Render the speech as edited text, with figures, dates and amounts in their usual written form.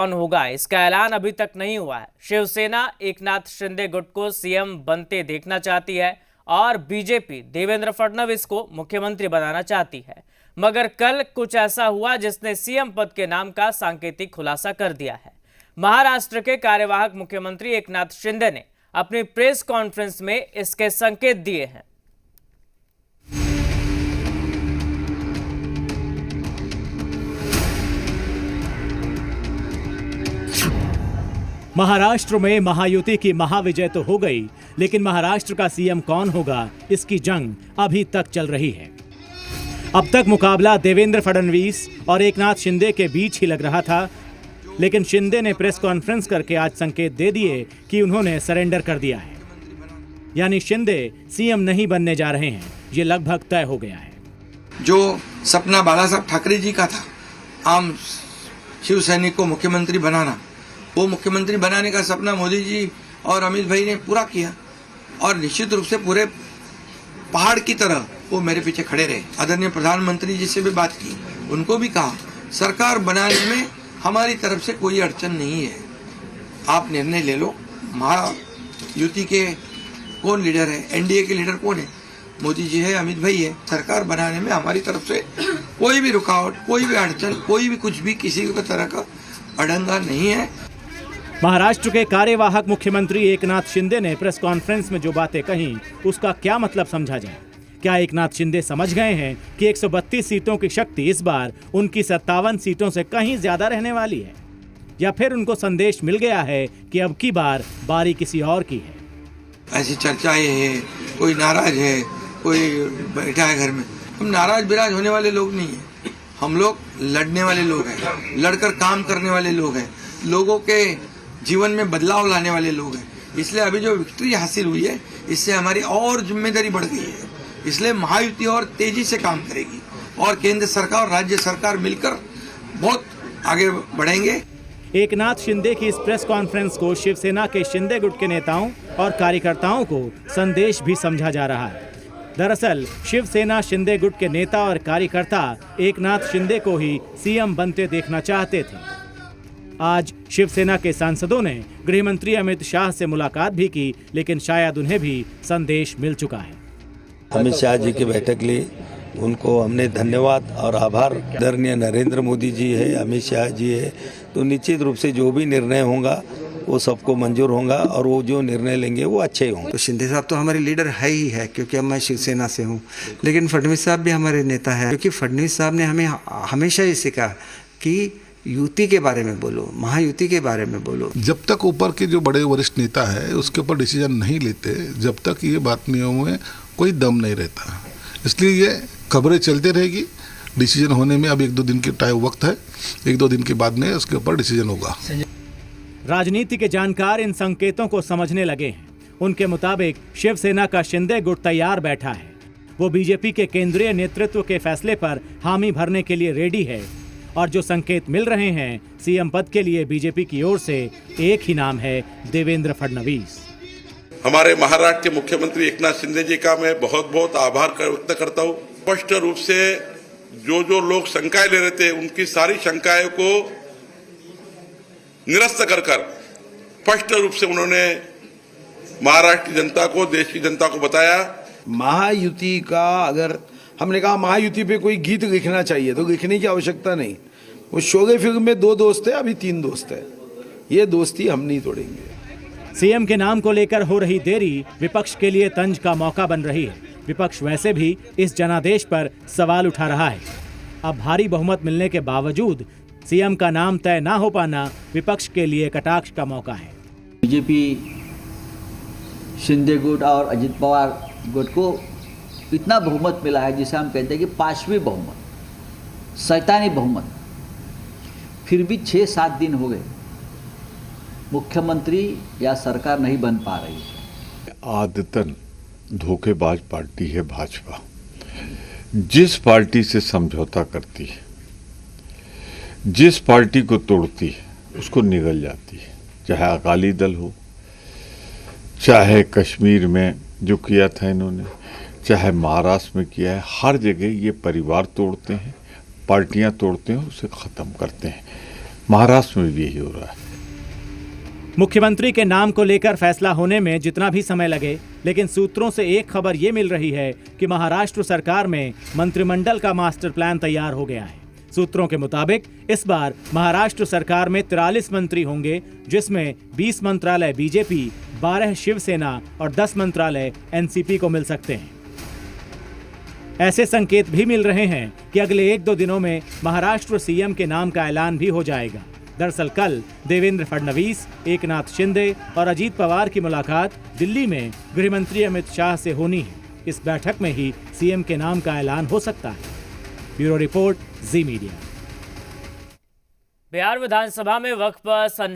कौन होगा इसका ऐलान अभी तक नहीं हुआ है। शिवसेना एकनाथ शिंदे गुट को सीएम बनते देखना चाहती है और बीजेपी देवेंद्र फडणवीस को मुख्यमंत्री बनाना चाहती है। मगर कल कुछ ऐसा हुआ जिसने सीएम पद के नाम का सांकेतिक खुलासा कर दिया है। महाराष्ट्र के कार्यवाहक मुख्यमंत्री एकनाथ शिंदे ने अपनी प्रेस कॉन्फ्रेंस में इसके संकेत दिए हैं। महाराष्ट्र में महायुति की महाविजय तो हो गई, लेकिन महाराष्ट्र का सीएम कौन होगा इसकी जंग अभी तक चल रही है। अब तक मुकाबला देवेंद्र फडणवीस और एकनाथ शिंदे के बीच ही लग रहा था, लेकिन शिंदे ने प्रेस कॉन्फ्रेंस करके आज संकेत दे दिए कि उन्होंने सरेंडर कर दिया है, यानी शिंदे सीएम नहीं बनने जा रहे हैं। ये लगभग तय हो गया है। जो सपना बाला साहब ठाकरे जी का था, आम शिव सैनिक को मुख्यमंत्री बनाना, वो मुख्यमंत्री बनाने का सपना मोदी जी और अमित भाई ने पूरा किया और निश्चित रूप से पूरे पहाड़ की तरह वो मेरे पीछे खड़े रहे। आदरणीय प्रधानमंत्री जी से भी बात की, उनको भी कहा सरकार बनाने में हमारी तरफ से कोई अड़चन नहीं है, आप निर्णय ले लो। महायुति के कौन लीडर है, एनडीए के लीडर कौन है, मोदी जी है, अमित भाई है। सरकार बनाने में हमारी तरफ से कोई भी रुकावट, कोई भी अड़चन, कोई भी कुछ भी किसी भी तरह का अड़ंगा नहीं है। महाराष्ट्र के कार्यवाहक मुख्यमंत्री एकनाथ शिंदे ने प्रेस कॉन्फ्रेंस में जो बातें कहीं, उसका क्या मतलब समझा जाए? क्या एकनाथ शिंदे समझ गए हैं कि 132 सीटों की शक्ति इस बार उनकी 57 सीटों से कहीं ज्यादा रहने वाली है, या फिर उनको संदेश मिल गया है कि अब की बार बारी किसी और की है? ऐसी चर्चाएं हैं, कोई नाराज है, कोई बैठा है घर में। हम नाराज बिराज होने वाले लोग नहीं है, हम लोग लड़ने वाले लोग हैं, लड़कर काम करने वाले लोग हैं, लोगों के जीवन में बदलाव लाने वाले लोग हैं। इसलिए अभी जो विक्ट्री हासिल हुई है, इससे हमारी और जिम्मेदारी बढ़ गई है। इसलिए महायुति और तेजी से काम करेगी और केंद्र सरकार और राज्य सरकार मिलकर बहुत आगे बढ़ेंगे। एकनाथ शिंदे की इस प्रेस कॉन्फ्रेंस को शिवसेना के शिंदे गुट के नेताओं और कार्यकर्ताओं को संदेश भी समझा जा रहा है। दरअसल शिवसेना शिंदे गुट के नेता और कार्यकर्ता एकनाथ शिंदे को ही सीएम बनते देखना चाहते थे। आज शिवसेना के सांसदों ने गृह मंत्री अमित शाह से मुलाकात भी की, लेकिन शायद उन्हें भी संदेश मिल चुका है। अमित शाह जी की बैठक ली, उनको हमने धन्यवाद और आभार। आदरणीय नरेंद्र मोदी जी है, अमित शाह जी है, तो निश्चित रूप से जो भी निर्णय होगा वो सबको मंजूर होगा और वो जो निर्णय लेंगे वो अच्छे होंगे। तो शिंदे साहब तो हमारे लीडर है ही है, क्योंकि अब मैं शिवसेना से हूँ, लेकिन फडणवीस साहब भी हमारे नेता है, क्योंकि फडणवीस साहब ने हमें हमेशा ये सिखा कि युति के बारे में बोलो, महायुति के बारे में बोलो। जब तक ऊपर के जो बड़े वरिष्ठ नेता है उसके ऊपर डिसीजन नहीं लेते, जब तक ये बातों में कोई दम नहीं रहता, इसलिए ये खबरें चलते रहेगी। डिसीजन होने में अब 1-2 दिन की टाइम वक्त है, 1-2 दिन के बाद में उसके ऊपर डिसीजन होगा। राजनीति के जानकार इन संकेतों को समझने लगे हैं। उनके मुताबिक शिवसेना का शिंदे गुट तैयार बैठा है। वो बीजेपी के केंद्रीय नेतृत्व के फैसले पर हामी भरने के लिए रेडी है और जो संकेत मिल रहे हैं, सीएम पद के लिए बीजेपी की ओर से एक ही नाम है, देवेंद्र फडणवीस। हमारे महाराष्ट्र के मुख्यमंत्री एकनाथ शिंदे जी का मैं बहुत बहुत आभार व्यक्त करता हूँ। स्पष्ट रूप से जो लोग शंकाएं ले रहे थे, उनकी सारी शंकाएं को निरस्त कर स्पष्ट रूप से उन्होंने महाराष्ट्र की जनता को, देश की जनता को बताया। महायुति का अगर हमने कहा महायुति पे कोई गीत लिखना चाहिए तो लिखने की आवश्यकता नहीं। वो शोले फिल्म में 2 दोस्त है, अभी 3 दोस्त है। ये दोस्ती हम नहीं तोड़ेंगे। सीएम के नाम को लेकर हो रही देरी विपक्ष के लिए तंज का मौका बन रही है। विपक्ष वैसे भी इस जनादेश पर सवाल उठा रहा है। अब भारी बहुमत मिलने के बावजूद सीएम का नाम तय ना हो पाना विपक्ष के लिए कटाक्ष का मौका है। बीजेपी शिंदे गुट और अजित पवार गुट को इतना बहुमत मिला है जिसे हम कहते हैं कि 5वीं बहुमत, शैतानी बहुमत। फिर भी 6-7 दिन हो गए, मुख्यमंत्री या सरकार नहीं बन पा रही है। आदतन धोखेबाज पार्टी है भाजपा। जिस पार्टी से समझौता करती है, जिस पार्टी को तोड़ती है, उसको निगल जाती है। चाहे अकाली दल हो, चाहे कश्मीर में जो किया था इन्होंने, चाहे महाराष्ट्र में किया है, हर जगह ये परिवार तोड़ते हैं, पार्टियां तोड़ते हैं, उसे ख़त्म करते हैं। महाराष्ट्र में भी यही हो रहा है। मुख्यमंत्री के नाम को लेकर फैसला होने में जितना भी समय लगे, लेकिन सूत्रों से एक खबर ये मिल रही है कि महाराष्ट्र सरकार में मंत्रिमंडल का मास्टर प्लान तैयार हो गया है। सूत्रों के मुताबिक इस बार महाराष्ट्र सरकार में 43 मंत्री होंगे, जिसमें 20 मंत्रालय बीजेपी, 12 शिवसेना और 10 मंत्रालय एनसीपी को मिल सकते हैं। ऐसे संकेत भी मिल रहे हैं कि अगले 1-2 दिनों में महाराष्ट्र सीएम के नाम का ऐलान भी हो जाएगा। दरअसल कल देवेंद्र फडणवीस, एकनाथ शिंदे और अजीत पवार की मुलाकात दिल्ली में गृहमंत्री अमित शाह से होनी है। इस बैठक में ही सीएम के नाम का ऐलान हो सकता है। ब्यूरो रिपोर्ट, जी मीडिया। बिहार विधानसभा में वक्फ